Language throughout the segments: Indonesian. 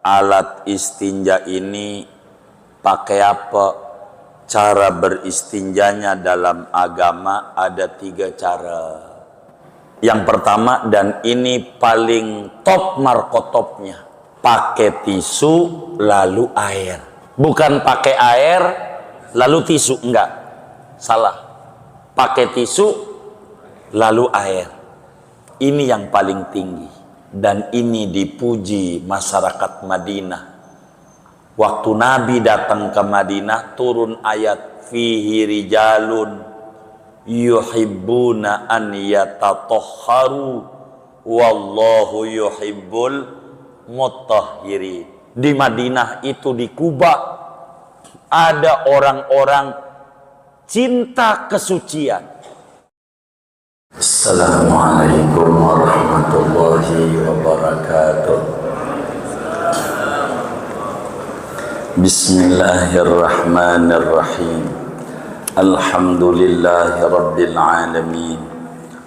alat istinja ini pakai apa, cara beristinjanya dalam agama ada 3 cara. Yang pertama, dan ini paling top markotopnya, pakai tisu lalu air. Bukan pakai air lalu tisu, enggak, salah. Pakai tisu lalu air. Ini yang paling tinggi. Dan ini dipuji masyarakat Madinah. Waktu Nabi datang ke Madinah, turun ayat fihi rijalun yuhibbuna an yatatahharu wallahu yuhibbul mutahhirin. Di Madinah itu, di Kuba, ada orang-orang cinta kesucian. Assalamualaikum warahmatullahi wabarakatuh. Bismillahirrahmanirrahim. Alhamdulillahi rabbil alamin.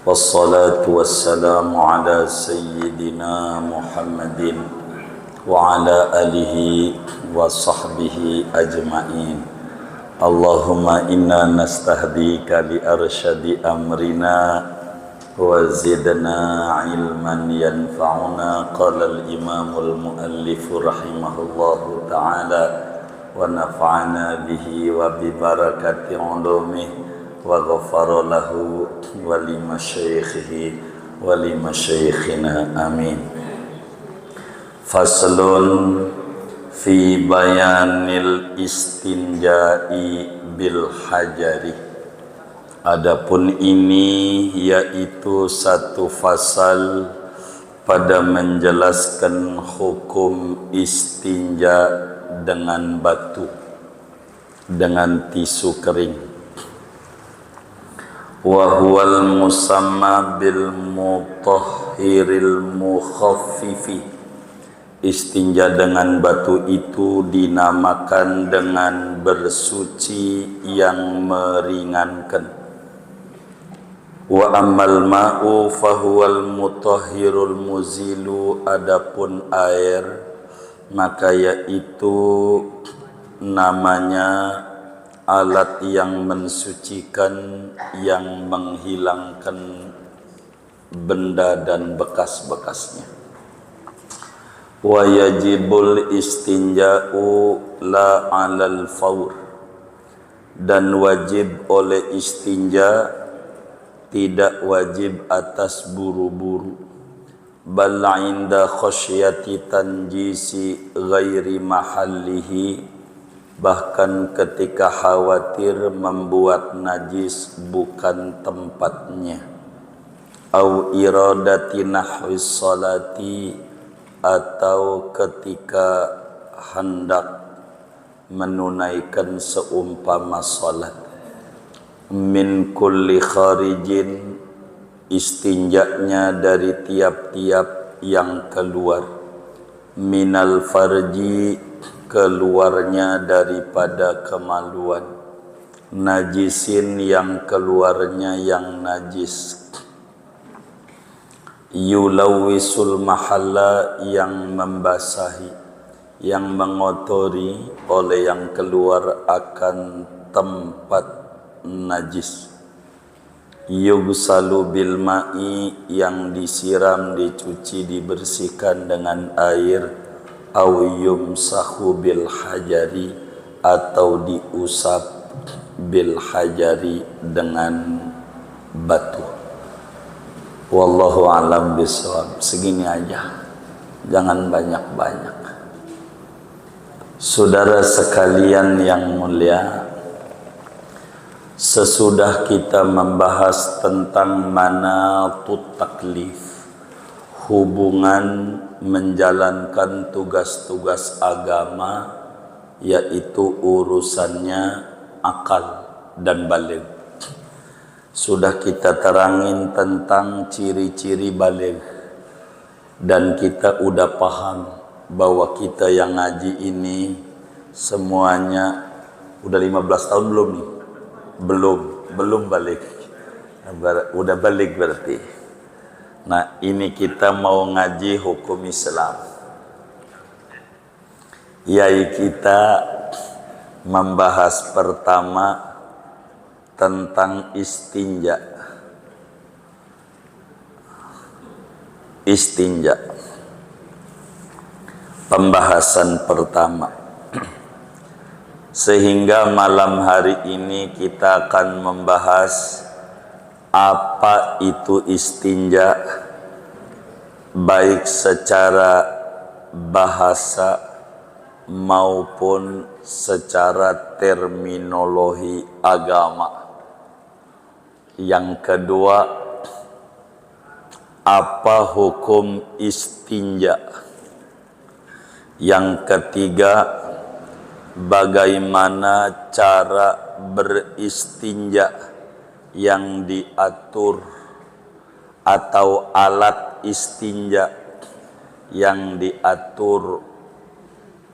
Wassalatu wassalamu ala sayyidina Muhammadin wa ala alihi wa sahbihi ajma'in. Allahumma inna nastahdika li arsyadi amrina wa zidna ilman yanfa'una. Qala al-imamul muallif rahimahullahu ta'ala wa nafa'ana bihi wa bi barakati ulumih wa ghafara lahu wa li masyaikhihi wa li masyaikhina amin. Faslun fi bayanil istinja'i bil hajari. Adapun ini yaitu satu fasal pada menjelaskan hukum istinja dengan batu, dengan tisu kering. Wa huwal musamma bil mutahhiril mukhaffifi. Istinja dengan batu itu dinamakan dengan bersuci yang meringankan. Wa ammal ma'u fahuwal mutahhirul muzilu. Adapun air, maka yaitu namanya alat yang mensucikan, yang menghilangkan benda dan bekas-bekasnya. Wa yajibul istinja'u la 'alal fawr. Dan wajib oleh istinja, tidak wajib atas buru-buru. Bal 'inda khasyati tanjisi ghairi mahallihi. Bahkan ketika khawatir membuat najis bukan tempatnya. Au iradati nahwis salati. Atau ketika hendak menunaikan seumpama salat. Min kulli kharijin. Istinjanya dari tiap-tiap yang keluar. Minal farji. Keluarnya daripada kemaluan. Najisin, yang keluarnya yang najis. Yulawisul mahalla, yang membasahi, yang mengotori oleh yang keluar akan tempat najis. Yugsalu bil ma'i, yang disiram, dicuci, dibersihkan dengan air. Au yumsahu bil hajari, atau diusap bil hajari dengan batu. Wallahu a'lam bishawab. Segini aja, jangan banyak-banyak. Saudara sekalian yang mulia, sesudah kita membahas tentang manatut taklif, hubungan menjalankan tugas-tugas agama, yaitu urusannya akal dan baligh. Sudah kita terangin tentang ciri-ciri baligh. Dan kita udah paham bahwa kita yang ngaji ini semuanya udah 15 tahun belum nih? Belum baligh. Udah baligh berarti. Nah, ini kita mau ngaji hukum Islam. Yai kita membahas pertama tentang istinja. Istinja. Pembahasan pertama. Sehingga malam hari ini kita akan membahas apa itu istinja, baik secara bahasa maupun secara terminologi agama. Yang kedua, apa hukum istinja? Yang ketiga, bagaimana cara beristinja yang diatur atau alat istinja yang diatur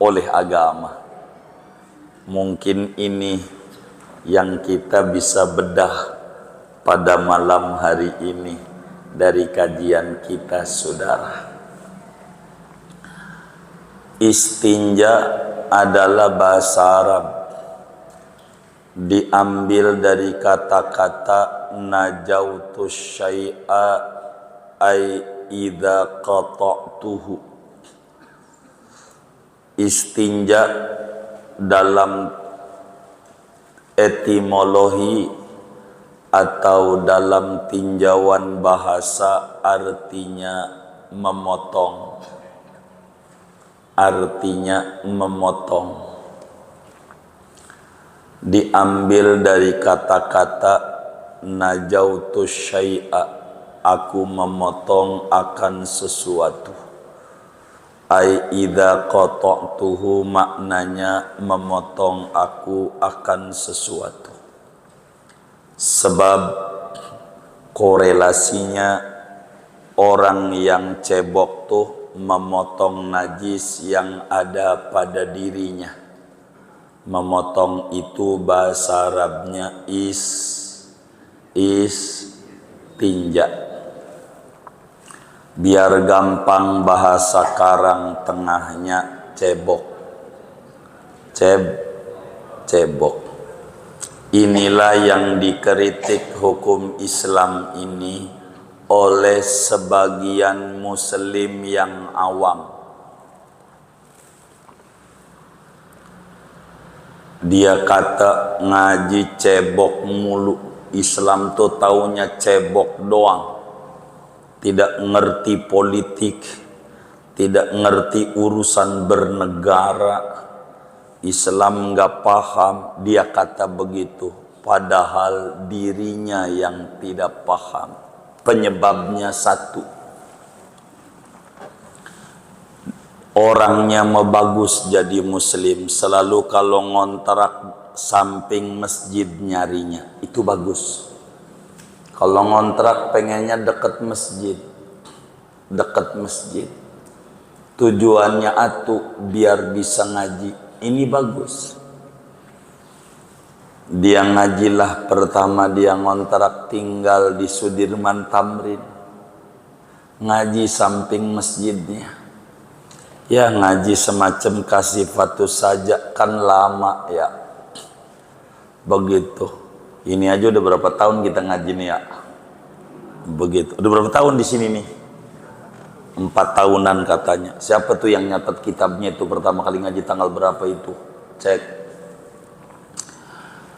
oleh agama. Mungkin ini yang kita bisa bedah pada malam hari ini dari kajian kita, saudara. Istinja adalah bahasa Arab, diambil dari kata-kata najautus syai'a ay idza qata'tuhu. Istinja dalam etimologi atau dalam tinjauan bahasa artinya memotong. Artinya memotong. Diambil dari kata-kata najautus syai'a, aku memotong akan sesuatu. Ai idza qata'tuhu, maknanya memotong aku akan sesuatu. Sebab korelasinya orang yang cebok tuh memotong najis yang ada pada dirinya. Memotong itu bahasa Arabnya istinja. Biar gampang bahasa karang tengahnya cebok. Cebok. Inilah yang dikritik hukum Islam ini oleh sebagian muslim yang awam. Dia kata ngaji cebok mulu. Islam tuh taunya cebok doang. Tidak ngerti politik, tidak ngerti urusan bernegara. Islam nggak paham, dia kata begitu. Padahal dirinya yang tidak paham. Penyebabnya satu, orangnya mau bagus jadi muslim, selalu kalau ngontrak samping masjid nyarinya, itu bagus. Kalau ngontrak pengennya dekat masjid, tujuannya biar bisa ngaji, ini bagus. Dia ngajilah pertama, dia ngontrak tinggal di Sudirman Tamrin, ngaji samping masjidnya. Ya ngaji semacam kasih fatus saja, kan lama ya. Begitu. Ini aja udah berapa tahun kita ngaji nih ya. Begitu. Udah berapa tahun di sini nih? 4 tahunan katanya. Siapa tuh yang nyatet kitabnya itu pertama kali ngaji tanggal berapa itu? Cek.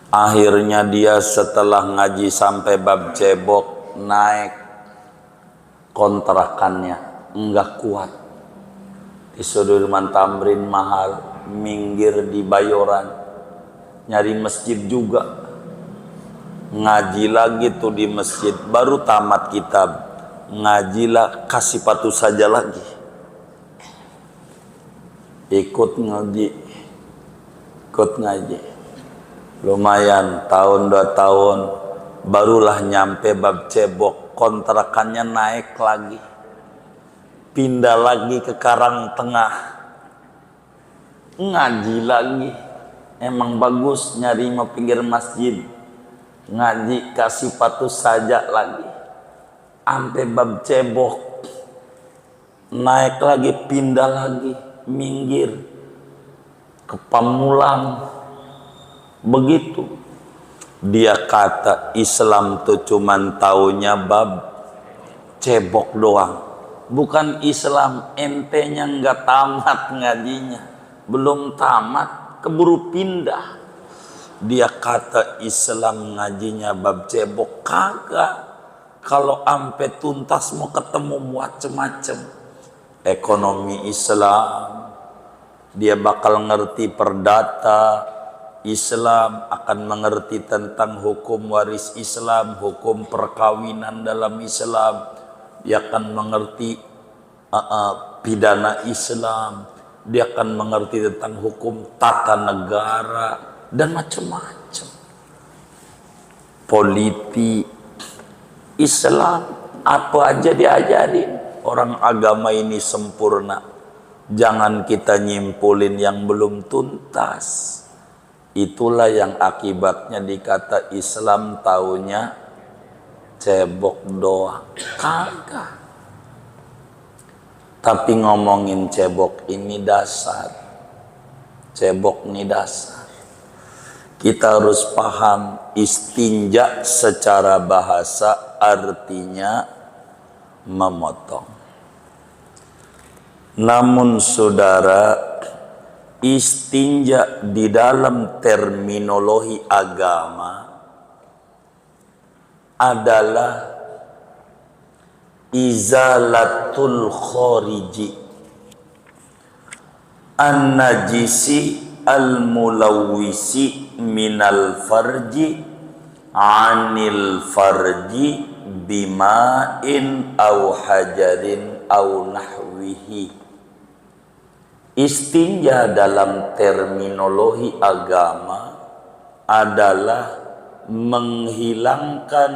Akhirnya dia setelah ngaji sampai bab cebok, naik kontrakannya, enggak kuat. Di Sudirman Tamrin mahal, minggir di Bayoran, nyari masjid juga. Ngaji lagi tuh di masjid, baru tamat kitab, ngajilah kasih patu saja lagi. Ikut ngaji. Lumayan, tahun 2 tahun, barulah nyampe bab cebok, kontrakannya naik lagi. Pindah lagi ke Karang Tengah, ngaji lagi. Emang bagus nyari mau pinggir masjid, ngaji kasih patu saja lagi. Sampai bab cebok, naik lagi, pindah lagi, minggir. ke Pamulang. Begitu. Dia kata Islam tuh cuman taunya bab cebok doang. Bukan Islam, entenya nggak tamat ngajinya. Belum tamat, keburu pindah. Dia kata Islam ngajinya bab cebok. Kagak. Kalau ampe tuntas mau ketemu macem-macem. Ekonomi Islam. Dia bakal ngerti perdata Islam, akan mengerti tentang hukum waris Islam, hukum perkawinan dalam Islam. Dia akan mengerti pidana Islam. Dia akan mengerti tentang hukum tata negara dan macam-macam. Politik Islam apa aja diajarin. Orang agama ini sempurna. Jangan kita nyimpulin yang belum tuntas. Itulah yang akibatnya dikata Islam taunya cebok doang. Kagak. Tapi ngomongin cebok ini dasar. Cebok ini dasar. Kita harus paham istinja secara bahasa artinya memotong. Namun saudara, istinja di dalam terminologi agama adalah izalatul khariji an-najisi al-mulawwisi minal farji anil farji bima'in au hajarin au nahwihi. Istinja dalam terminologi agama adalah menghilangkan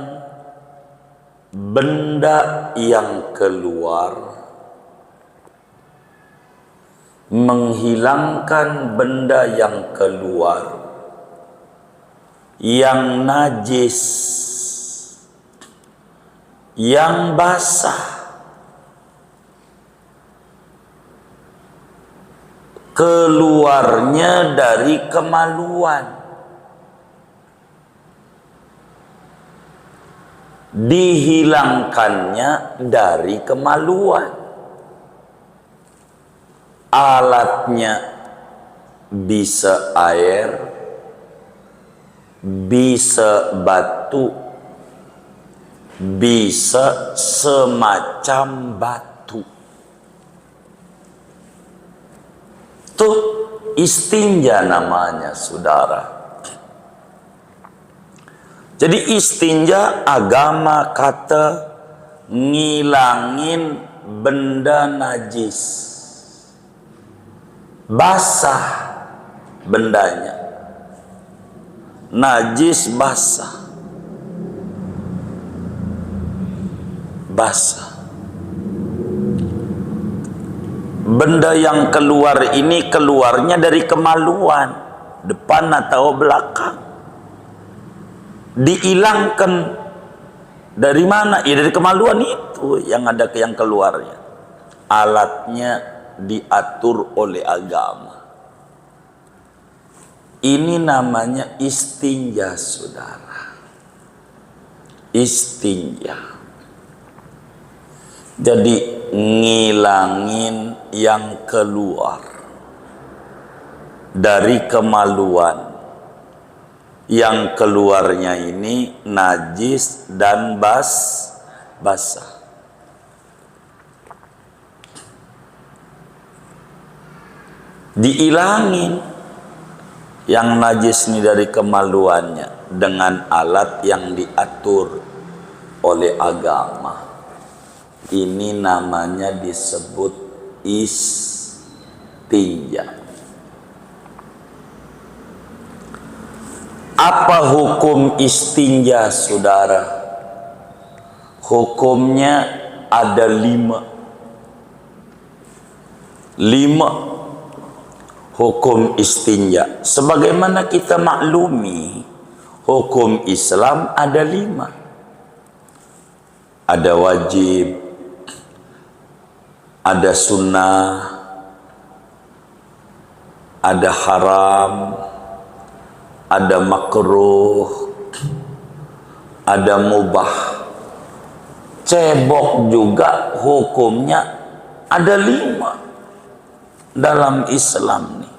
benda yang keluar, menghilangkan benda yang keluar, yang najis, yang basah, keluarnya dari kemaluan, dihilangkannya dari kemaluan. Alatnya bisa air, bisa batu, bisa semacam batu. Tuh istinja namanya, saudara. Jadi istinja agama kata ngilangin benda najis, basah bendanya, najis basah, basah. Benda yang keluar ini keluarnya dari kemaluan, depan atau belakang. Dihilangkan dari mana? Ya dari kemaluan itu yang ada yang keluarnya. Alatnya diatur oleh agama. Ini namanya istinja, saudara. Istinja. Jadi ngilangin yang keluar dari kemaluan. Yang keluarnya ini najis dan basah. Diilangin yang najis ini dari kemaluannya dengan alat yang diatur oleh agama. Ini namanya disebut istinja. Apa hukum istinja, saudara? Hukumnya ada 5 hukum istinja. Sebagaimana kita maklumi, hukum Islam ada 5. Ada wajib, ada sunnah, ada haram, ada makruh, ada mubah. Cebok juga hukumnya ada 5 dalam Islam nih.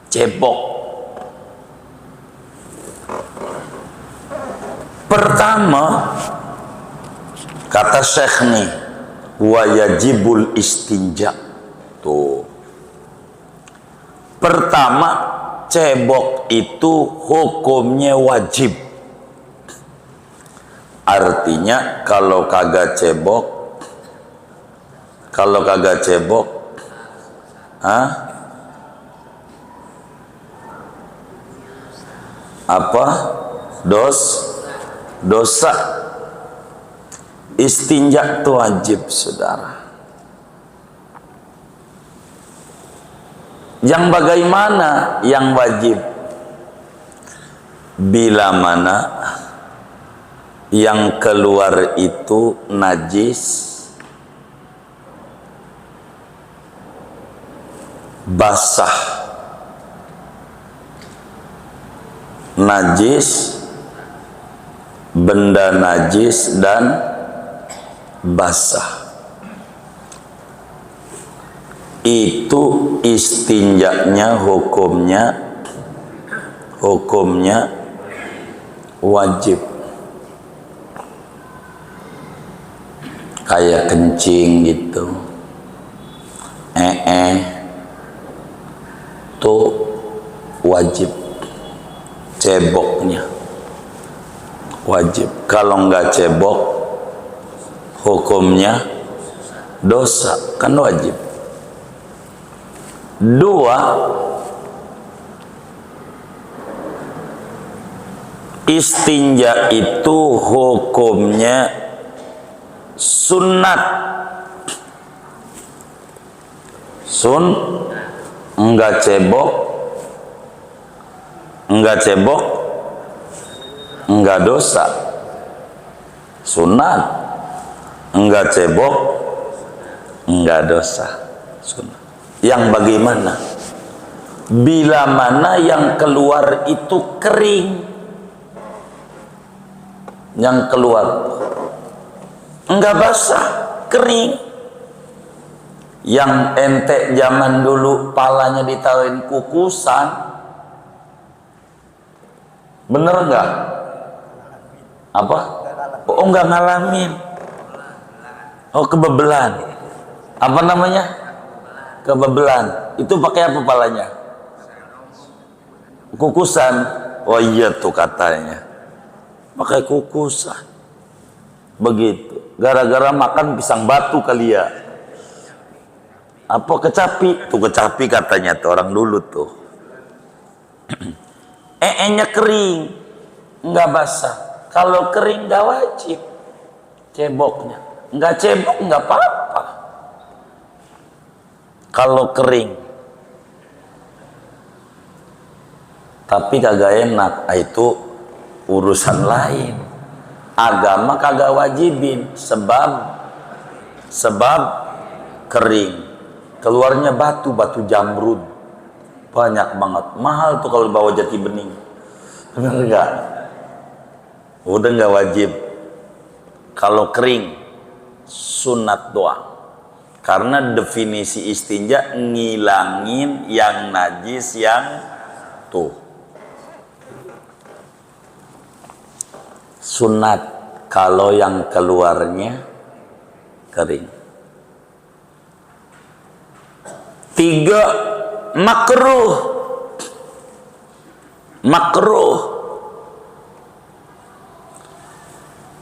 Cebok. Pertama, kata Syekh nih, wa yajibul istinja. Tuh. Pertama, cebok itu hukumnya wajib. Artinya kalau kagak cebok, apa? Dosa. Istinja itu wajib, saudara. Yang bagaimana yang wajib? Bila mana yang keluar itu najis, basah. Najis, benda najis dan basah. Itu istinjanya hukumnya wajib. Kayak kencing gitu, tuh wajib. Ceboknya wajib. Kalau nggak cebok, hukumnya dosa, kan wajib. 2, istinja itu hukumnya sunat. Enggak cebok, enggak dosa. Sunat, enggak cebok, enggak dosa. Sunat. Yang bagaimana? Bila mana yang keluar itu kering, yang keluar enggak basah, kering. Yang ente zaman dulu palanya ditaruhin kukusan, bener enggak? Apa? Oh, enggak ngalamin. Oh, kebebelan. Apa namanya? Kebebelan. Itu pakai apa palanya? Kukusan. Oh iya tuh katanya, pakai kukusan. Begitu. Gara-gara makan pisang batu kali ya. Apa kecapi? Tuh kecapi katanya tuh orang dulu tuh. Nya kering, nggak basah. Kalau kering nggak wajib ceboknya. Nggak cebok nggak apa-apa. Kalau kering, tapi kagak enak, itu urusan lain. Agama kagak wajibin, sebab kering. Keluarnya batu jamrud, banyak banget, mahal tuh kalau bawa jati bening. Bener nggak? Udah nggak wajib. Kalau kering, sunat doang. Karena definisi istinja ngilangin yang najis, yang tuh sunat kalau yang keluarnya kering. 3, makruh.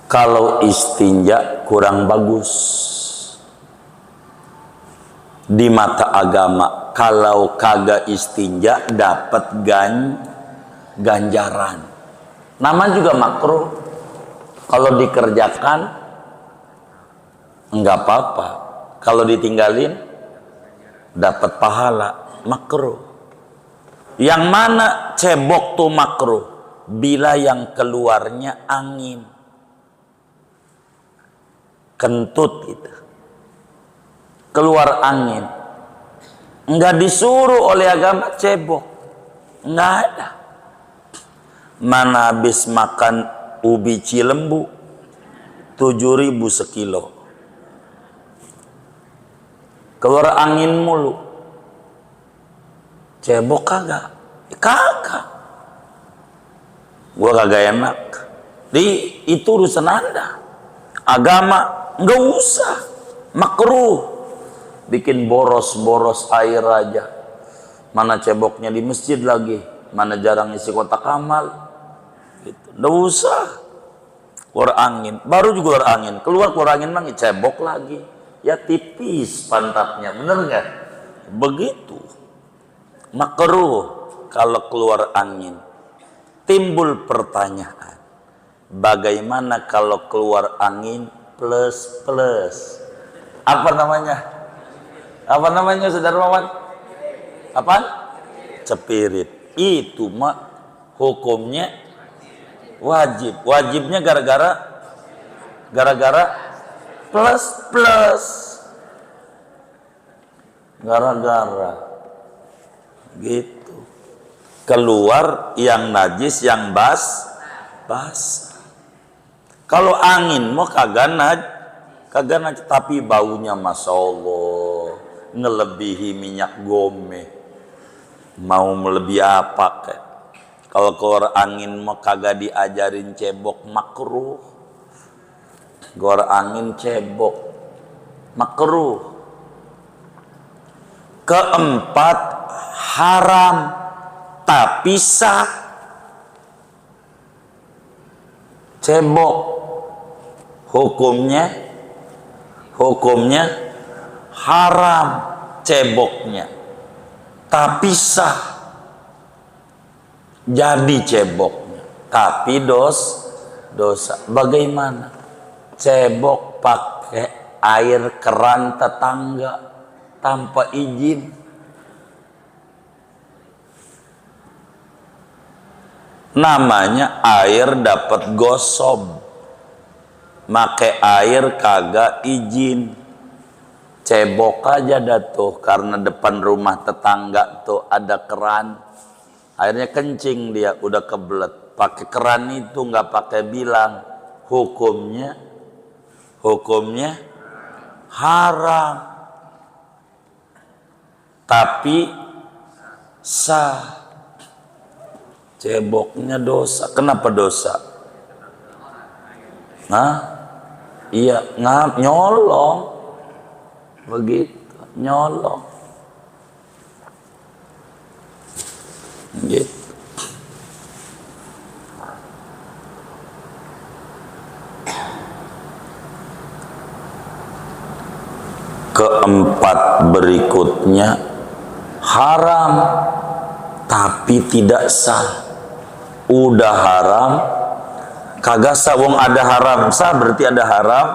Kalau istinja kurang bagus di mata agama. Kalau kagak istinja dapat ganjaran. Nama juga makruh. Kalau dikerjakan enggak apa-apa. Kalau ditinggalin dapat pahala. Makruh. Yang mana cebok tuh makruh? Bila yang keluarnya angin, kentut gitu, keluar angin, Nggak disuruh oleh agama cebok, nggak ada. Mana habis makan ubi cilembu 7.000 sekilo, keluar angin mulu, cebok kagak? Kagak. Gua kagak enak. Itu urusan Anda. Agama nggak usah, makruh. Bikin boros-boros air aja. Mana ceboknya di masjid lagi, mana jarang isi kotak amal. Gitu. Nggak usah. Keluar angin, baru juga keluar angin. Keluar angin lagi, cebok lagi. Ya tipis pantatnya, bener nggak? Begitu. Makruh kalau keluar angin. Timbul pertanyaan, bagaimana kalau keluar angin plus? Apa namanya? Apa namanya, Saudara Mawan? Apaan? Cepirit. Itu mah hukumnya wajib. Wajibnya gara-gara plus. Gara-gara gitu. Keluar yang najis, yang basah. Kalau angin mau kagak najis, tapi baunya masya Allah ngelebihi minyak gome. Mau melebihi apa kek? Kalau keluar angin mau kagak diajarin cebok, makruh. Keluar angin cebok, makruh. Keempat, haram tapi sah. Cebok hukumnya haram ceboknya, tapi sah. Jadi ceboknya, tapi dosa. Bagaimana? Cebok pakai air keran tetangga tanpa izin. Namanya air dapat gosok. Make air kagak izin. Cebok aja dah tuh, karena depan rumah tetangga tuh ada keran. Airnya kencing, dia udah kebelet. Pakai keran itu nggak pakai bilang. Hukumnya haram. Tapi sah. Ceboknya dosa. Kenapa dosa? Iya, nyolong. Begitu, nyolong. Gitu. Keempat berikutnya, haram tapi tidak sah. Udah haram kagak sah. Wong ada haram sah, berarti ada haram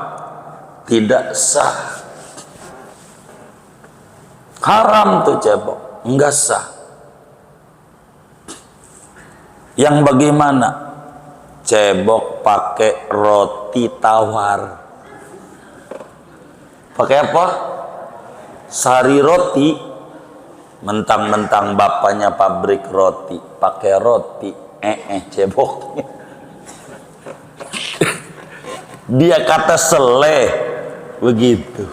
tidak sah. Haram tuh cebok, enggak sah. Yang bagaimana? Cebok pakai roti tawar. Pakai apa? Sari roti. Mentang-mentang bapaknya pabrik roti, pakai roti, ceboknya. Dia kata seleh, begitu.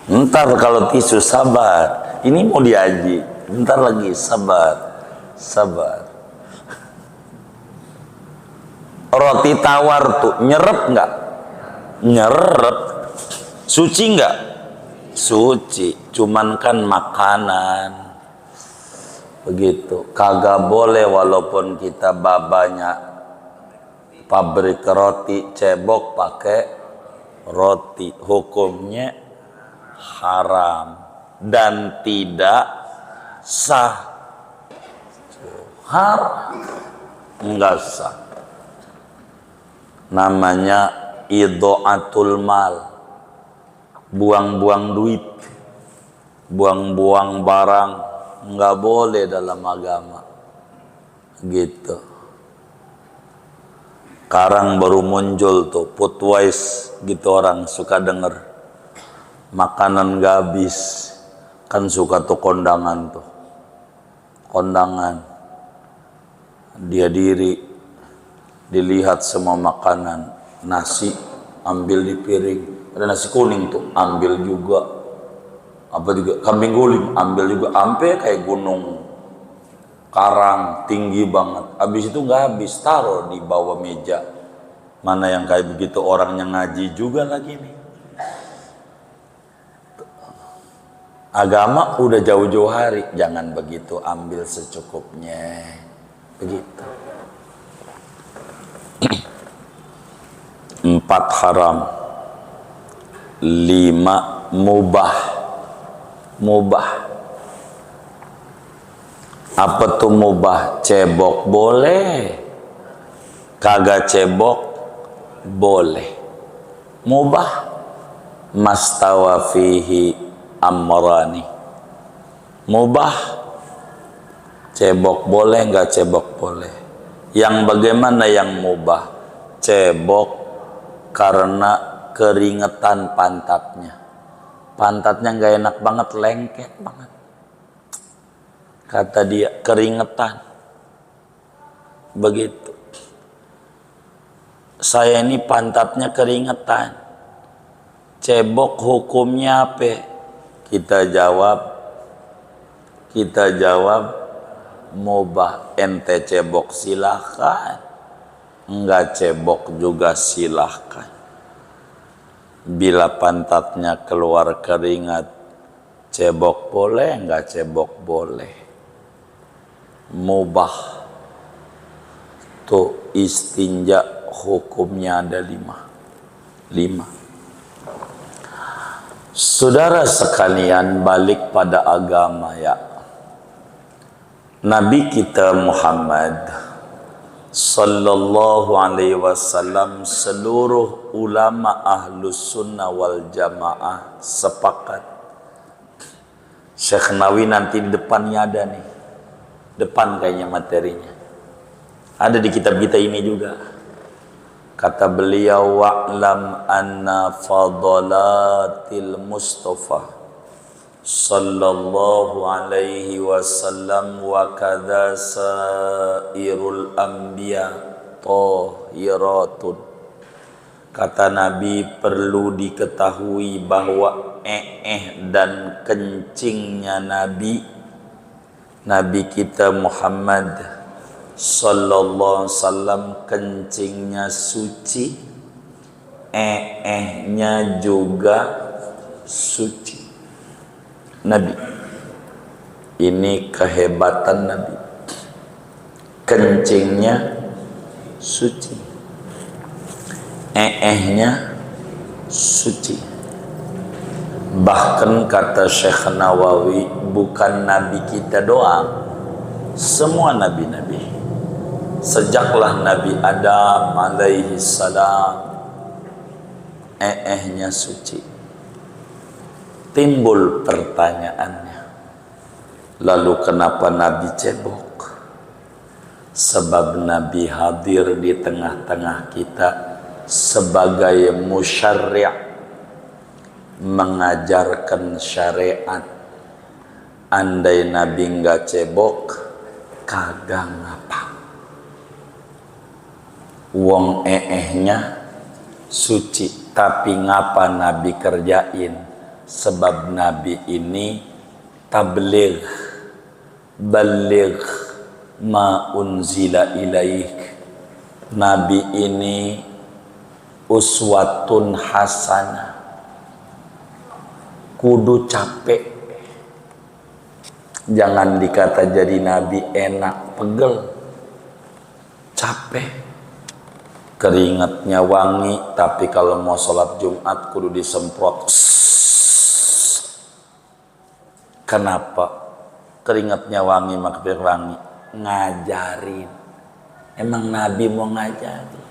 Ntar kalau tisu, sabar. Ini mau diaji, bentar lagi, sabar. Roti tawar tuh nyerep nggak? Nyerep. Suci nggak? Suci. Cuman kan makanan. Begitu. Kagak boleh walaupun kita babanya pabrik roti, cebok pakai roti. Hukumnya haram dan tidak sah. Haram, enggak sah. Namanya idha'atul mal. Buang-buang duit, buang-buang barang, nggak boleh dalam agama. Gitu. Sekarang baru muncul tuh food wise gitu, orang suka denger makanan gak habis. Kan suka tuh kondangan tuh, kondangan dia diri, dilihat semua makanan, nasi ambil di piring, ada nasi kuning tuh ambil juga, apa juga kambing guling ambil juga, ampe kayak gunung karang tinggi banget. Habis itu nggak habis, taruh di bawah meja. Mana yang kayak begitu orangnya ngaji juga lagi nih. Agama udah jauh-jauh hari, jangan begitu, ambil secukupnya. Begitu. 4 haram, 5 mubah. Mubah. Apa tuh mubah? Cebok boleh, kagak cebok boleh. Mubah mastawa fihi amrani. Mubah cebok boleh, nggak cebok boleh. Yang bagaimana yang mubah? Cebok karena keringetan pantatnya. Pantatnya nggak enak banget, lengket banget. Kata dia keringetan. Begitu. Saya ini pantatnya keringetan. Cebok hukumnya apa? Kita jawab mubah. Ente cebok silahkan, enggak cebok juga silahkan. Bila pantatnya keluar keringat, cebok boleh, enggak cebok boleh. Mubah tuh istinja hukumnya ada 5. Saudara sekalian, balik pada agama ya. Nabi kita Muhammad sallallahu alaihi wasallam, seluruh ulama ahlus sunnah wal jamaah sepakat. Syekh Nawawi nanti di depannya ada nih. Depan kayaknya materinya. Ada di kitab kita ini juga. Kata beliau, wa'lam anna fadalatil Mustafa sallallahu alaihi wasallam wa kadza sairul anbiya tahiratun. Kata Nabi, perlu diketahui bahwa dan kencingnya Nabi kita Muhammad sallallahu alaihi wasallam, kencingnya suci, nya juga suci. Nabi ini kehebatan Nabi, kencingnya suci, nya suci. Bahkan kata Syekh Nawawi, bukan Nabi kita doang, semua nabi-nabi sejaklah Nabi Adam alaihi salam, nya suci. Timbul pertanyaannya, lalu kenapa Nabi cebok? Sebab Nabi hadir di tengah-tengah kita sebagai musyarri', mengajarkan syariat. Andai Nabi nggak cebok, kagak ngapa. Wong nya suci, tapi ngapa Nabi kerjain? Sebab Nabi ini tabligh, baligh ma unzila ilaik. Nabi ini uswatun hasanah, kudu capek. Jangan dikata jadi nabi enak, pegel, capek. Keringatnya wangi, tapi kalau mau sholat Jumat kudu disemprot. Kenapa keringatnya wangi? Makanya wangi, ngajarin. Emang Nabi mau ngajarin.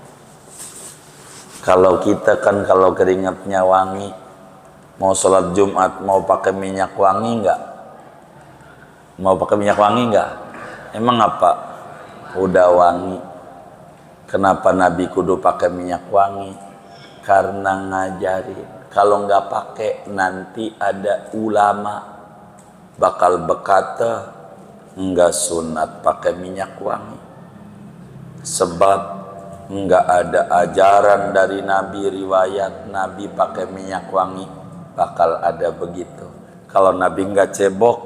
Kalau kita kan kalau keringatnya wangi, mau sholat Jumat mau pakai minyak wangi enggak? Mau pakai minyak wangi enggak? Emang apa? Udah wangi. Kenapa Nabi kudu pakai minyak wangi? Karena ngajarin. Kalau nggak pakai nanti ada ulama bakal berkata nggak sunat pakai minyak wangi. Sebab nggak ada ajaran dari Nabi, riwayat Nabi pakai minyak wangi, bakal ada begitu. Kalau Nabi nggak cebok,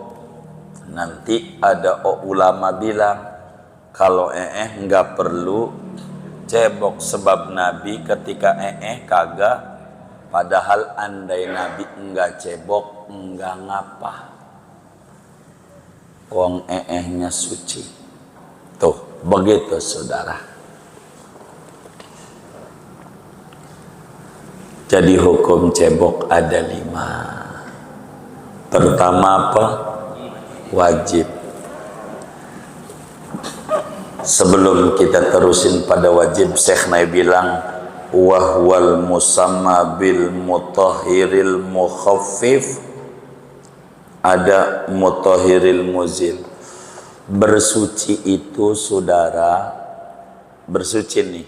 nanti ada ulama bilang kalau nggak perlu cebok, sebab Nabi ketika kagak, padahal andai Nabi nggak cebok nggak ngapa, wong nya suci. Tuh begitu saudara. Jadi hukum cebok ada 5. Pertama apa? Wajib. Sebelum kita terusin pada wajib, Syekh Nai bilang wahwal musamma bil mutahhiril mukhaffif, ada mutahhiril muzil. Bersuci itu saudara, bersuci nih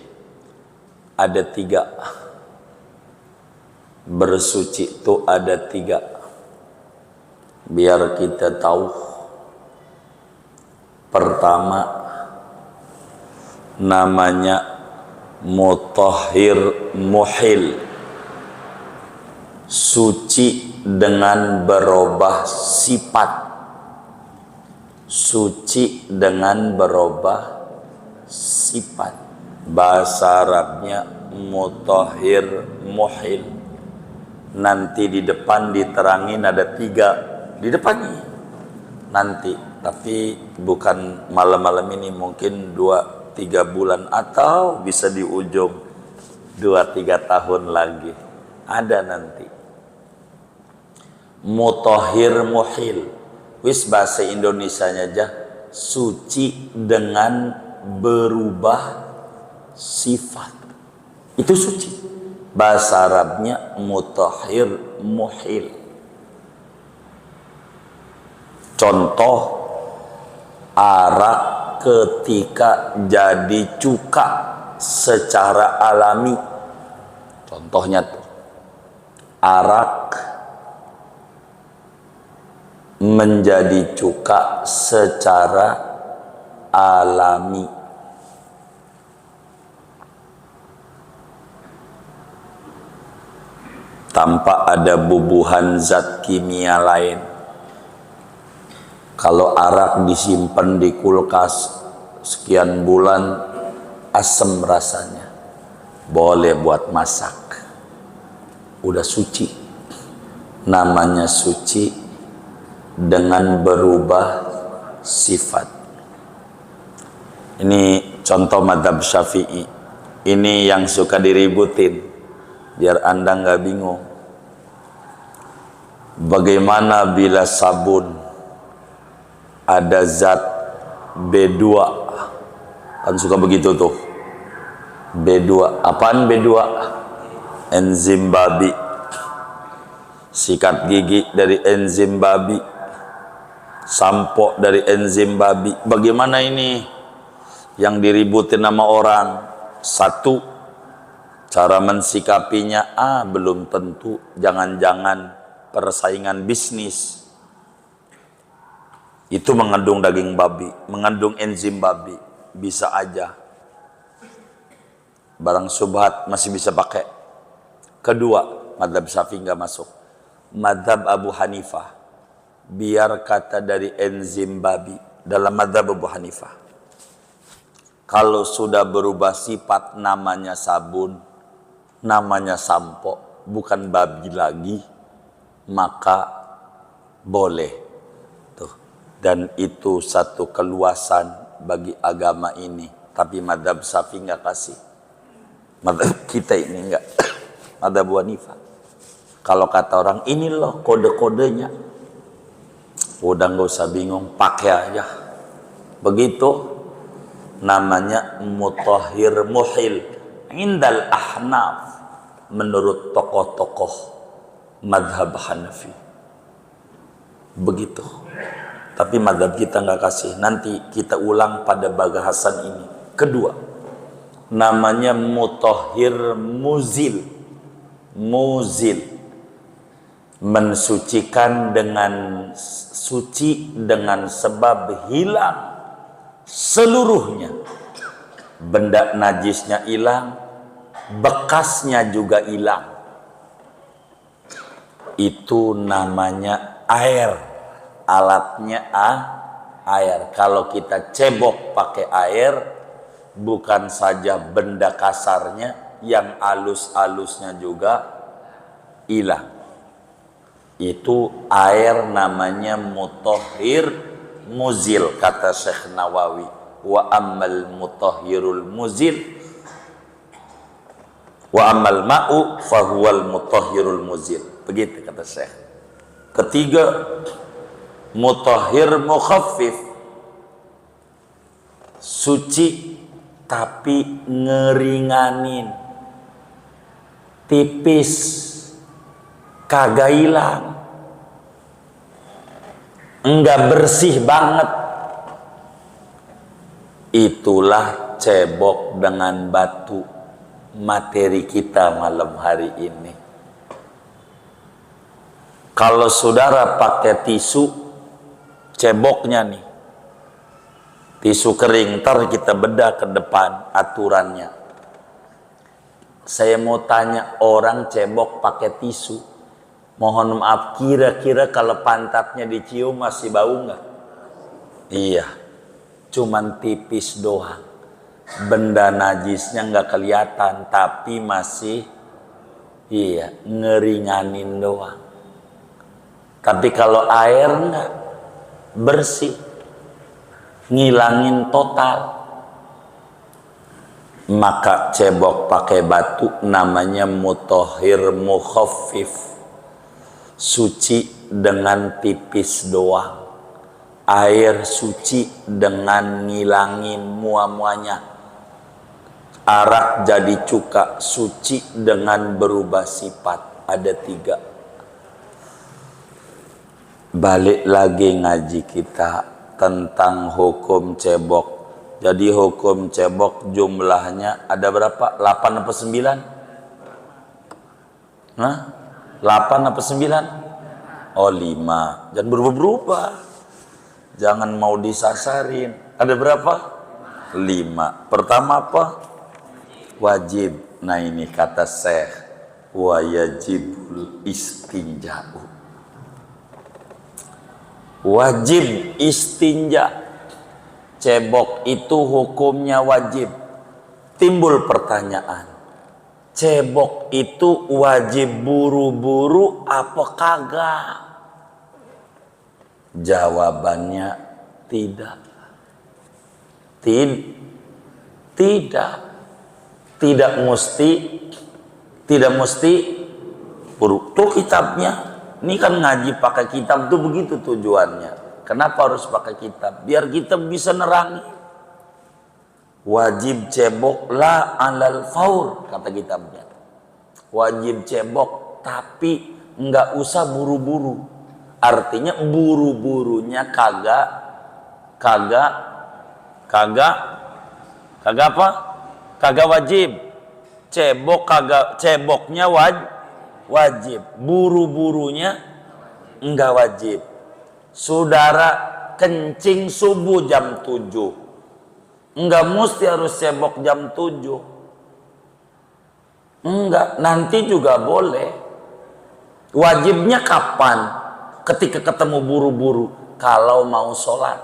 ada 3. Bersuci itu ada 3. Biar kita tahu. Pertama, namanya mutahhir muhil, suci dengan berubah sifat. Suci dengan berubah sifat. Bahasa Arabnya mutahhir muhil. Nanti di depan diterangin ada 3 di depannya nanti, tapi bukan malam-malam ini, mungkin 2-3 bulan atau bisa di ujung 2-3 tahun lagi ada nanti. Mutahhir muhil, wis bahasa Indonesianya aja, suci dengan berubah sifat, itu suci. Bahasa Arabnya mutahhir muhil. Contoh, arak ketika jadi cuka secara alami. Contohnya tuh, arak menjadi cuka secara alami. Tanpa ada bubuhan zat kimia lain. Kalau arak disimpan di kulkas sekian bulan, asam rasanya, boleh buat masak, udah suci. Namanya suci dengan berubah sifat. Ini contoh mazhab Syafi'i. Ini yang suka diributin, biar Anda nggak bingung. Bagaimana bila sabun ada zat B2? Kan suka begitu tuh. B2, apaan B2? Enzim babi. Sikat gigi dari enzim babi. Sampo dari enzim babi. Bagaimana ini yang diributin sama orang? 1, cara mensikapinya, belum tentu. Jangan-jangan persaingan bisnis itu mengandung daging babi, mengandung enzim babi, bisa aja. Barang subhat masih bisa pakai. Kedua, mazhab Syafi'i nggak masuk. Mazhab Abu Hanifah, biar kata dari enzim babi. Dalam mazhab Abu Hanifah, kalau sudah berubah sifat, namanya sabun, namanya sampo, bukan babi lagi, maka boleh tuh. Dan itu satu keluasan bagi agama ini. Tapi mazhab Syafi'i nggak kasih. Mazhab kita ini nggak. Mazhab Abu Hanifah, kalau kata orang ini loh kode-kodenya, udah nggak usah bingung, pakai aja. Begitu namanya mutahhir muhil indal ahnaf, menurut tokoh-tokoh madhab Hanafi. Begitu. Tapi madhab kita nggak kasih. Nanti kita ulang pada bahasan ini. Kedua, namanya mutahhir muzil. Muzil, mensucikan dengan suci dengan sebab hilang seluruhnya. Benda najisnya hilang, bekasnya juga hilang. Itu namanya air. Alatnya air. Kalau kita cebok pakai air, bukan saja benda kasarnya, yang alus-alusnya juga hilang. Itu air namanya mutahhir muzil, kata Syekh Nawawi. Wa ammal mutahhirul muzil wa ammal ma'u fahuwal mutahhirul muzil. Begitu kata Syekh. Ketiga, mutahhir mukhaffif, suci tapi ngeringanin, tipis, kagak hilang, enggak bersih banget. Itulah cebok dengan batu materi kita malam hari ini. Kalau saudara pakai tisu, ceboknya nih, tisu kering, ntar kita bedah ke depan aturannya. Saya mau tanya, orang cebok pakai tisu, mohon maaf, kira-kira kalau pantatnya dicium masih bau nggak? Iya, cuman tipis doang. Benda najisnya nggak kelihatan, tapi masih iya ngeringanin doang. Tapi kalau air nggak bersih, ngilangin total. Maka cebok pakai batu namanya mutahhir mukhaffif, suci dengan tipis doang. Air suci dengan ngilangin mua-muanya. Arak jadi cuka, suci dengan berubah sifat. Ada 3. Balik lagi ngaji kita tentang hukum cebok. Jadi hukum cebok jumlahnya ada berapa? 8 apa 9? Hah? 8 apa 9? Oh 5. Jangan berubah-berubah. Jangan mau disasarin. Ada berapa? 5. Pertama apa? Wajib. Nah ini kata Syekh, wa yajibul istinja'u. Wajib istinja. Cebok itu hukumnya wajib. Timbul pertanyaan, cebok itu wajib buru-buru apa kagak? Jawabannya tidak. Tidak mesti buru. Tuh kitabnya. Ini kan ngaji pakai kitab tuh begitu tujuannya. Kenapa harus pakai kitab? Biar kita bisa nerangi. Wajib cebok la alal faur, kata kitabnya. Wajib cebok tapi nggak usah buru-buru. Artinya buru-burunya kagak apa? Kagak wajib. Ceboknya wajib. Buru-burunya enggak wajib. Saudara kencing subuh jam 7, enggak mesti harus cebok jam 7. Enggak, nanti juga boleh. Wajibnya kapan? Ketika ketemu buru-buru, kalau mau sholat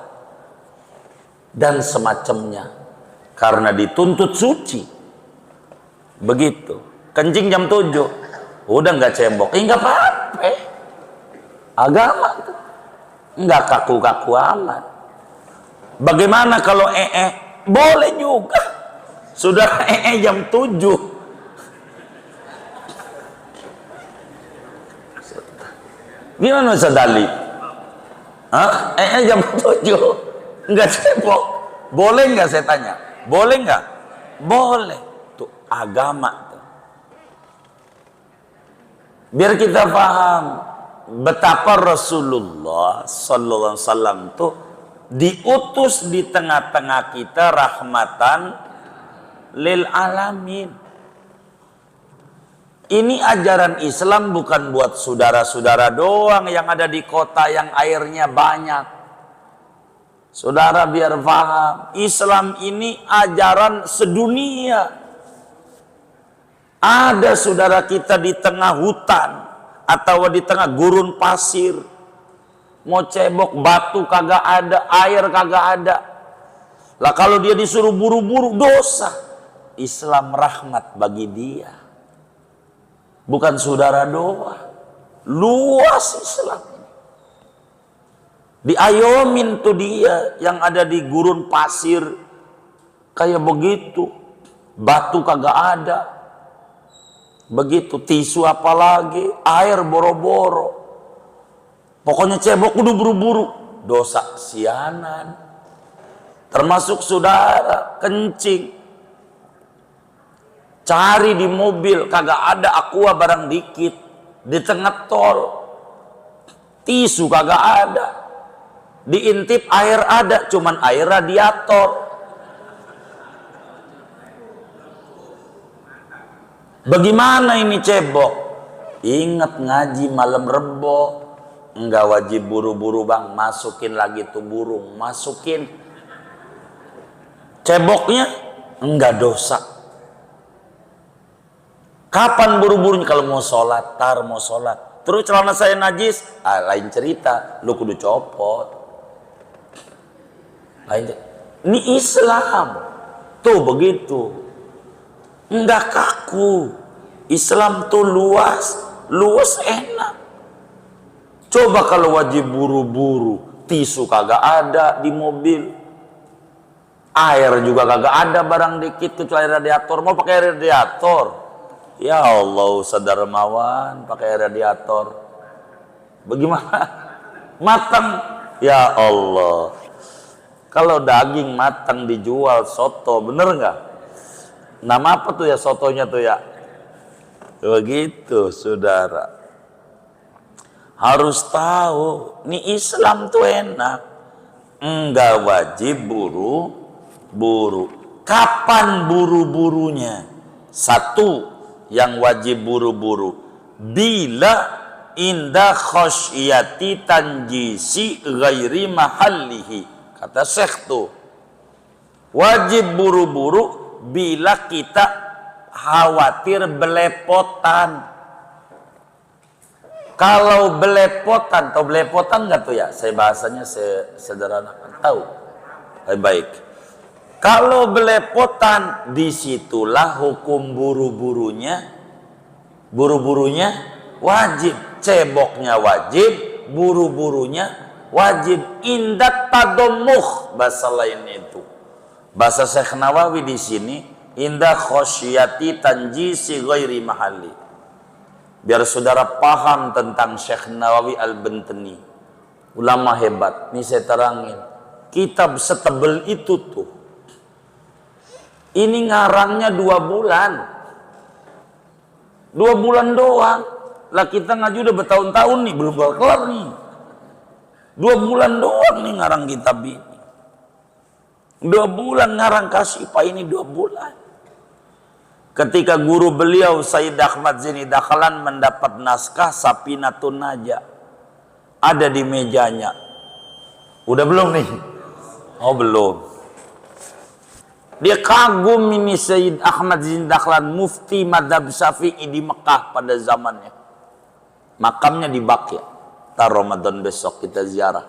dan semacamnya, karena dituntut suci. Begitu. Kencing jam 7, udah enggak cebok, enggak apa-apa. Agama tuh enggak kaku-kaku amat. Bagaimana kalau boleh juga. Sudah jam 7. Gimana Ustaz Ali? Hah? Jam 7 enggak cebok. Boleh enggak saya tanya? Boleh enggak? Boleh. Tuh agama tuh. Biar kita paham betapa Rasulullah sallallahu alaihi wasallam tuh diutus di tengah-tengah kita rahmatan lil alamin. Ini ajaran Islam bukan buat saudara-saudara doang yang ada di kota yang airnya banyak. Saudara biar paham, Islam ini ajaran sedunia. Ada saudara kita di tengah hutan atau di tengah gurun pasir, mau cebok batu kagak ada, air kagak ada. Lah kalau dia disuruh buru-buru dosa. Islam rahmat bagi dia. Bukan saudara doa. Luas Islam. Diayomin tuh dia yang ada di gurun pasir kayak begitu. Batu kagak ada. Begitu, tisu apalagi, air boro-boro. Pokoknya cebok kudu buru-buru. Dosa sianan. Termasuk saudara kencing. Cari di mobil, kagak ada aqua barang dikit. Di tengah tol, tisu kagak ada. Diintip air ada, cuman air radiator. Bagaimana ini cebok? Ingat ngaji malam Rebo. Enggak wajib buru-buru bang, masukin lagi tuh burung, masukin. Ceboknya enggak dosa. Kapan buru-burunya? Kalau mau sholat, mau sholat. Terus celana saya najis, lain cerita, lu kudu copot. Ini Islam, tuh begitu. Enggak kaku. Islam tuh luas enak. Coba kalau wajib buru-buru, tisu kagak ada di mobil, air juga kagak ada barang dikit kecuali radiator. Mau pakai radiator? Ya Allah, sadarmawan pakai radiator. Bagaimana? Matang. Ya Allah. Kalau daging matang dijual soto, bener nggak? Nama apa tuh ya sotonya tuh ya? Begitu, saudara. Harus tahu, nih Islam tuh enak. Enggak wajib buru-buru. Kapan buru-burunya? Satu, yang wajib buru-buru bila inda khosyati tanjisi ghairi mahallihi. Kata Syekh tuh, wajib buru-buru bila kita khawatir belepotan. Kalau belepotan, tahu belepotan nggak tuh ya? Saya bahasanya sederhana, tahu? Baik. Kalau belepotan, disitulah hukum buru-burunya wajib, ceboknya wajib, buru-burunya wajib. Indat tadommuh, bahasa lain itu. Bahasa Syekh Nawawi di sini, indah khosyati tanjisi ghairi mahalli. Biar saudara paham tentang Syekh Nawawi Al-Bantani, ulama hebat. Ini saya terangin, kitab setebel itu tuh. Ini ngarangnya 2 bulan. 2 bulan doang. Lah kita ngaji udah bertahun-tahun nih, belum kelar nih. 2 bulan doang nih ngarang kitab ini. 2 bulan ngarang kasih Pak ini 2 bulan. Ketika guru beliau Sayyid Ahmad Zaini Dahlan mendapat naskah Safinatun Najah, ada di mejanya. Udah belum nih? Oh belum. Dia kagum ini Sayyid Ahmad Zaini Dahlan, mufti madhab Syafi'i di Mekah pada zamannya. Makamnya di Baqi'. Tar Ramadan besok kita ziarah.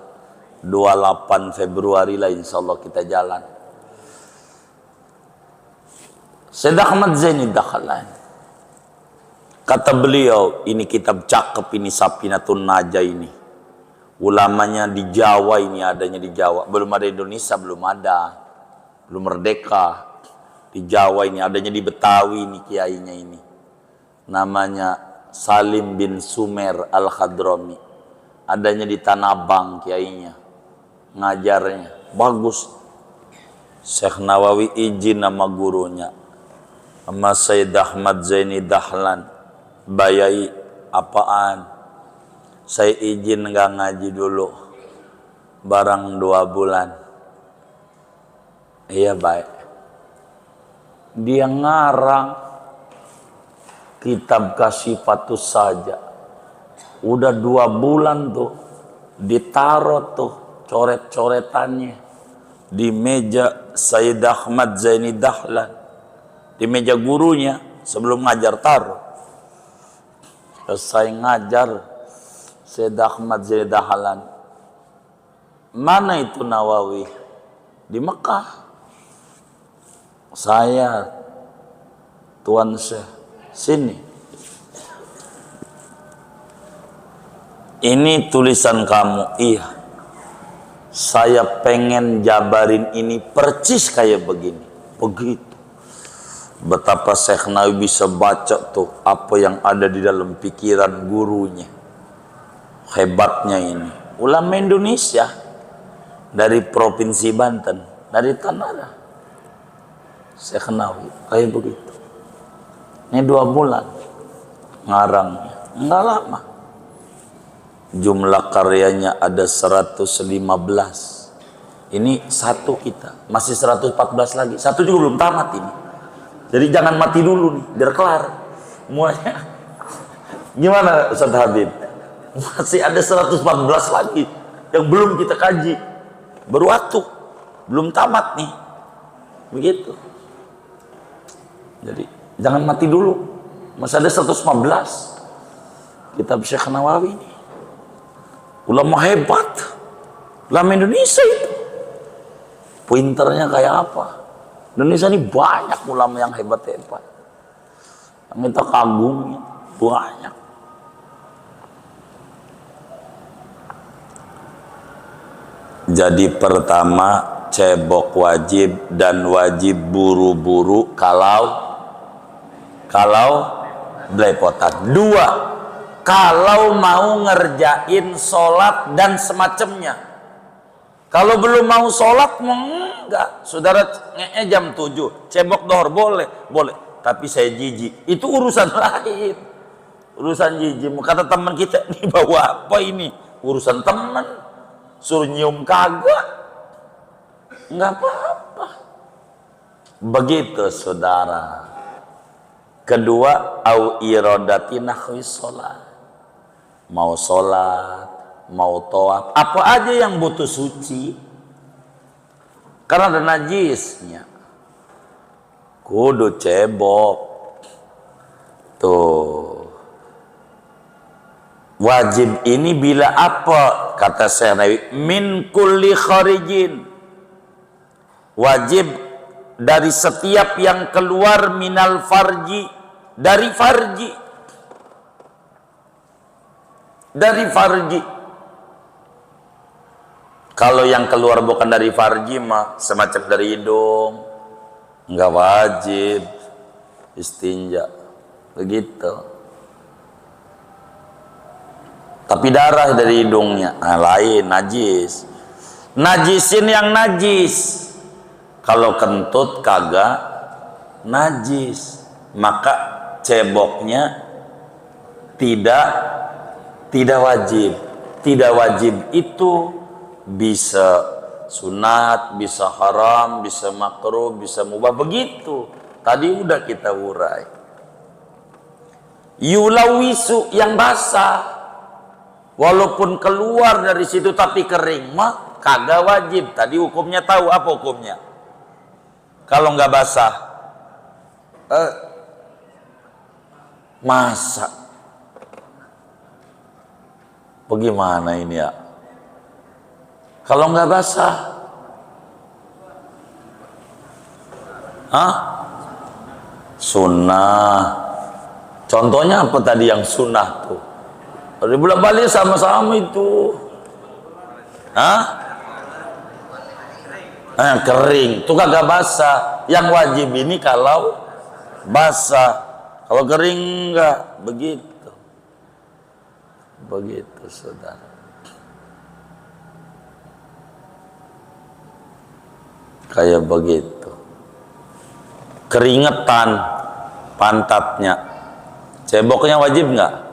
28 Februari lah insya Allah kita jalan. Sayyid Ahmad Zaini Dahlan, kata beliau, ini kitab cakep ini Safinatun Najah ini. Ulamanya di Jawa ini, adanya di Jawa. Belum ada Indonesia, belum ada. Belum merdeka. Di Jawa ini, adanya di Betawi ini kiainya ini. Namanya Salim bin Sumer Al-Hadrami. Adanya di Tanah Abang kiainya. Ngajarnya bagus. Syekh Nawawi izin nama gurunya, sama Sayyid Ahmad Zaini Dahlan, bayai apaan? Saya izin nggak ngaji dulu, barang 2 bulan. Iya baik. Dia ngarang kitab Kasyifatus Saja. Udah 2 bulan tuh ditaruh tuh coret-coretannya di meja Sayyid Ahmad Zaini Dahlan, di meja gurunya sebelum ngajar taruh. Selesai ngajar Sayyid Ahmad Zaini Dahlan, mana itu Nawawi? Di Mekah. Saya, Tuan Syekh, sini. Ini tulisan kamu. Iya. Saya pengen jabarin ini percis kayak begini. Begitu. Betapa Syekh Nawawi bisa baca tuh apa yang ada di dalam pikiran gurunya. Hebatnya ini. Ulama Indonesia dari Provinsi Banten, dari Tanah, Syekh Nawawi kayak begitu. Ini 2 bulan ngarangnya, enggak lama. Jumlah karyanya ada 115. Ini satu kita, masih 114 lagi. Satu juga belum tamat ini. Jadi jangan mati dulu nih, biar kelar. Semuanya. Gimana Ustaz Habib? Masih ada 114 lagi yang belum kita kaji. Berwaktu, belum tamat nih. Begitu. Jadi jangan mati dulu. Masih ada 115 kitab Syekh Nawawi ini. Ulama hebat, ulama Indonesia itu. Pinternya kayak apa? Indonesia ini banyak ulama yang hebat-hebat. Yang kita kagumi banyak. Jadi pertama, cebok wajib dan wajib buru-buru kalau belepotan. 2, kalau mau ngerjain sholat dan semacamnya. Kalau belum mau sholat, enggak. Saudara jam 7, cebok dohor boleh. Tapi saya jijik. Itu urusan lain. Urusan jijik. Kata teman kita, ini bawa apa ini? Urusan teman. Suruh nyium kagak. Enggak apa-apa. Begitu saudara. Kedua, au iradati nahwi sholat. Mau sholat, mau tawaf, apa aja yang butuh suci, karena ada najisnya, kudu cebok. Tuh, wajib ini bila apa? Kata Syekh Nawawi, min kulli kharijin, wajib dari setiap yang keluar minal farji, dari farji. Dari farji. Kalau yang keluar bukan dari farji mah semacam dari hidung, enggak wajib istinja. Begitu. Tapi darah dari hidungnya, lain, najis. Najisin yang najis. Kalau kentut kagak najis, maka ceboknya tidak wajib. Tidak wajib itu bisa sunat, bisa haram, bisa makruh, bisa mubah. Begitu. Tadi udah kita urai. Yulawisu yang basah. Walaupun keluar dari situ tapi kering mah kagak wajib. Tadi hukumnya tahu apa hukumnya? Kalau nggak basah, masak. Bagaimana ini ya? Kalau nggak basah, sunnah. Contohnya apa tadi yang sunnah tuh? Di bulan balik sama-sama itu. Kering. Itu kagak basah. Yang wajib ini kalau basah. Kalau kering enggak. Begitu. Begitu saudara. Kayak begitu. Keringetan pantatnya. Ceboknya wajib enggak?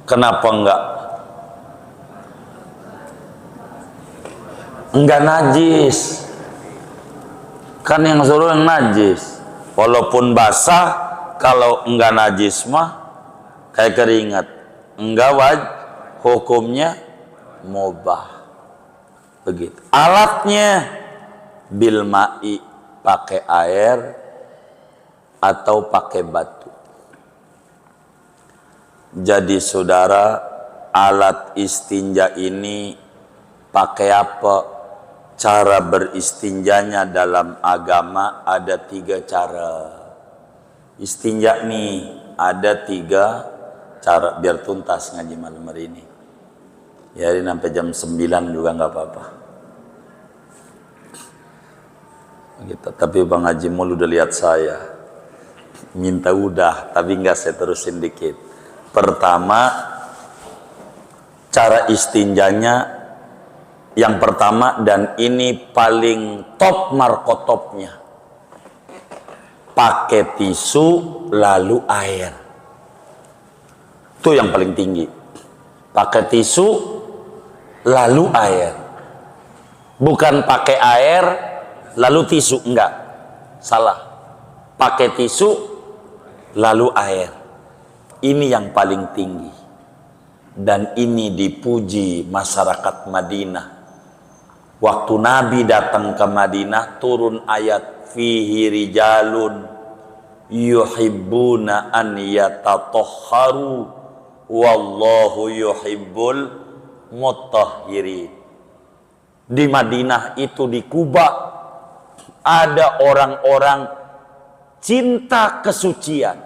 Kenapa enggak? Enggak najis. Kan yang suruh yang najis. Walaupun basah, kalau enggak najis mah kayak keringat, enggak hukumnya mubah. Begitu. Alatnya bil ma'i, pakai air atau pakai batu. Jadi saudara, alat istinja ini pakai apa? Cara beristinjanya dalam agama ada 3 cara. Istinja nih ada 3 cara, biar tuntas ngaji malam hari ini. Ya, ini sampai jam 9 juga nggak apa-apa. Gitu. Tapi Bang Haji Mul udah lihat saya minta udah, tapi nggak, saya terusin dikit. Pertama, cara istinjanya yang pertama, dan ini paling top markotopnya, pakai tisu lalu air. Itu yang paling tinggi. Pakai tisu lalu air. Bukan pakai air lalu tisu, enggak. Salah. Pakai tisu lalu air. Ini yang paling tinggi. Dan ini dipuji masyarakat Madinah. Waktu Nabi datang ke Madinah, turun ayat fihi rijalun yuhibbuna an yatatahharu wallahu yuhibbul mutahhirin. Di Madinah itu, di Kuba, ada orang-orang cinta kesucian.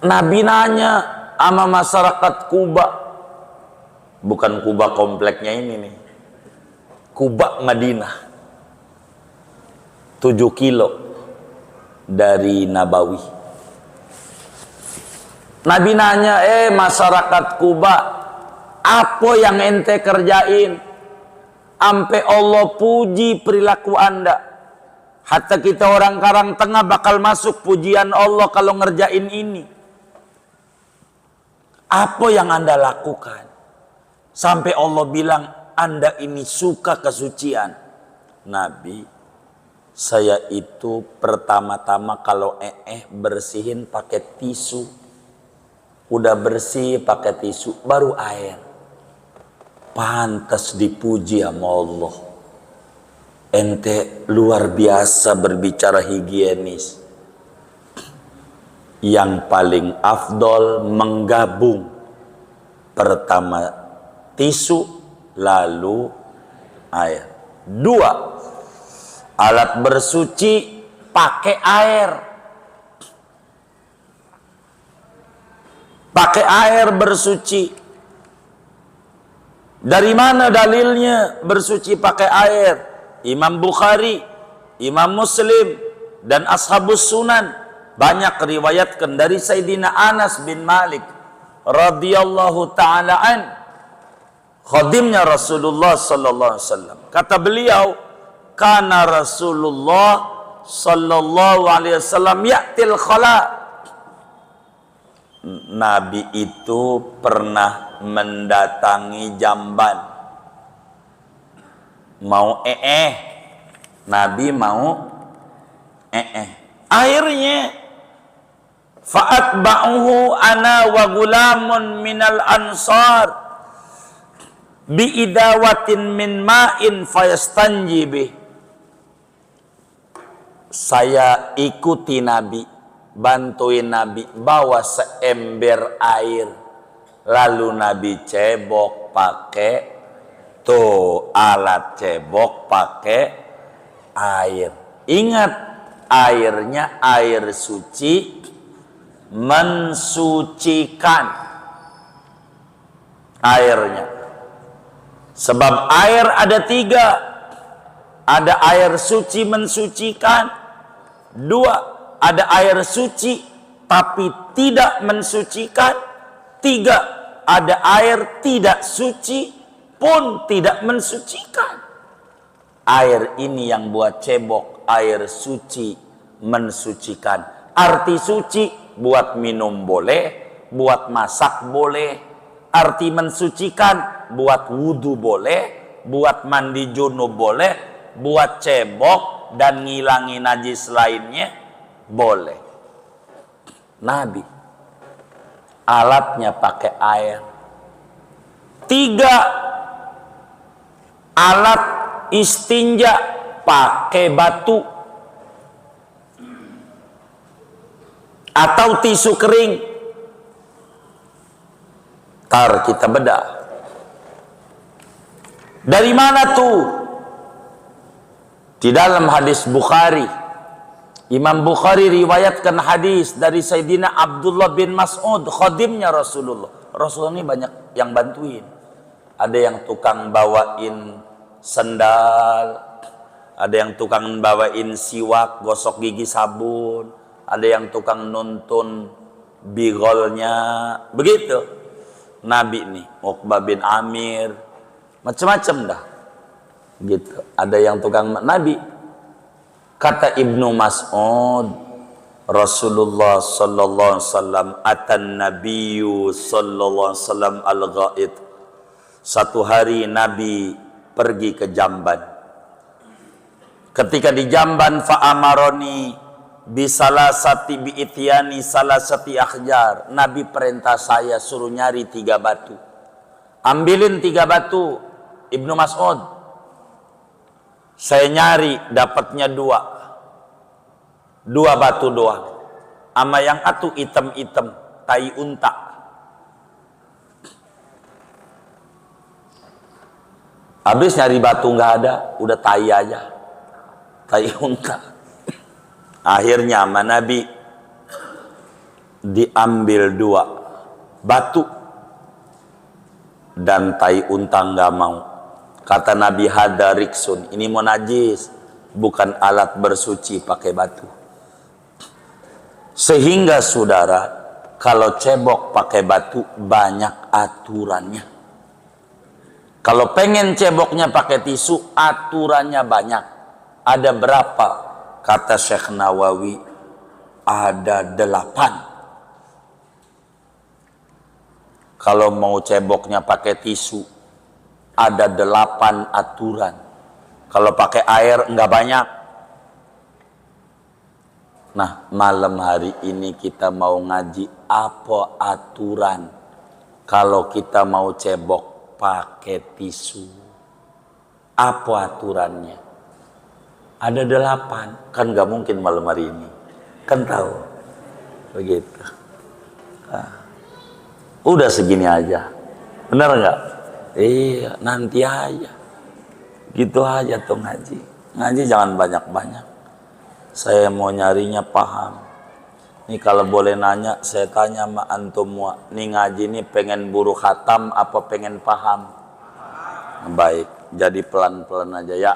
Nabi nanya sama masyarakat Kuba, bukan Kuba kompleknya ini nih, Kuba Madinah, 7 kilo dari Nabawi. Nabi nanya, masyarakat Kuba, apa yang ente kerjain ampe Allah puji perilaku anda? Hatta kita orang Karang Tengah bakal masuk pujian Allah kalau ngerjain ini. Apa yang anda lakukan sampai Allah bilang anda ini suka kesucian? Nabi, saya itu pertama-tama kalau bersihin pakai tisu. Udah bersih pakai tisu, baru air. Pantas dipuji sama Allah. Ente luar biasa berbicara higienis. Yang paling afdol menggabung. Pertama tisu, lalu air. 2, alat bersuci pakai air. Pakai air bersuci. Dari mana dalilnya bersuci pakai air? Imam Bukhari, Imam Muslim, dan Ashabus Sunan banyak riwayatkan dari Sayyidina Anas bin Malik radhiyallahu ta'ala an, khadimnya Rasulullah sallallahu alaihi wasallam. Kata beliau, kana Rasulullah sallallahu alaihi wasallam ya'til khala. Nabi itu pernah mendatangi jamban. Mau Nabi mau airnya. Fa'atba'uhu ana wa gulamun minal ansar biidawatin min ma'in fayastanji bih. Saya ikuti Nabi, bantuin Nabi, bawa seember air, lalu Nabi cebok pakai alat cebok pakai air. Ingat, airnya air suci, mensucikan airnya. Sebab air ada 3, ada air suci mensucikan, 2, ada air suci tapi tidak mensucikan, 3, ada air tidak suci pun tidak mensucikan. Air ini yang buat cebok, air suci mensucikan. Arti suci, buat minum boleh, buat masak boleh. Arti mensucikan, buat wudhu boleh, buat mandi junub boleh, buat cebok dan ngilangi najis lainnya boleh. Nabi alatnya pakai air. 3 alat istinja pakai batu atau tisu kering. Tar kita bedah. Dari mana tuh? Di dalam hadis Bukhari, Imam Bukhari riwayatkan hadis dari Sayyidina Abdullah bin Mas'ud, khadimnya Rasulullah. Rasulullah ini banyak yang bantuin. Ada yang tukang bawain sendal, ada yang tukang bawain siwak, gosok gigi sabun, ada yang tukang nuntun bigolnya, begitu. Nabi nih, Uqbah bin Amir, macam-macam dah. Gitu. Ada yang tukang Nabi. Kata Ibnu Mas'ud, Rasulullah sallallahu alaihi wasallam atan nabiyyu sallallahu alaihi wasallam al-ghaid. Satu hari Nabi pergi ke jamban. Ketika di jamban fa amaroni bisalasati biityani salasati akhjar. Nabi perintah saya suruh nyari 3 batu. Ambilin 3 batu, Ibnu Mas'ud. Saya nyari dapatnya 2 batu doang. Ama yang atu item-item tai unta. Habis nyari batu nggak ada, udah tai aja, tai unta. Akhirnya sama Nabi diambil 2 batu dan tai unta nggak mau. Kata Nabi, hada riksun, ini mau najis, bukan alat bersuci pakai batu. Sehingga saudara, kalau cebok pakai batu banyak aturannya. Kalau pengen ceboknya pakai tisu, aturannya banyak. Ada berapa? Kata Syekh Nawawi, ada 8. Kalau mau ceboknya pakai tisu, ada 8 aturan. Kalau pakai air enggak banyak. Nah, malam hari ini kita mau ngaji apa aturan kalau kita mau cebok pakai tisu. Apa aturannya? Ada 8. Kan nggak mungkin malam hari ini. Kan tahu. Begitu. Nah, udah segini aja. Benar nggak? Iya, nanti aja. Gitu aja tuh ngaji. Ngaji jangan banyak-banyak. Saya mau nyarinya paham. Nih kalau boleh nanya, saya tanya sama antum semua. Nih ngaji ini pengen buru khatam apa pengen paham? Baik, jadi pelan-pelan aja ya.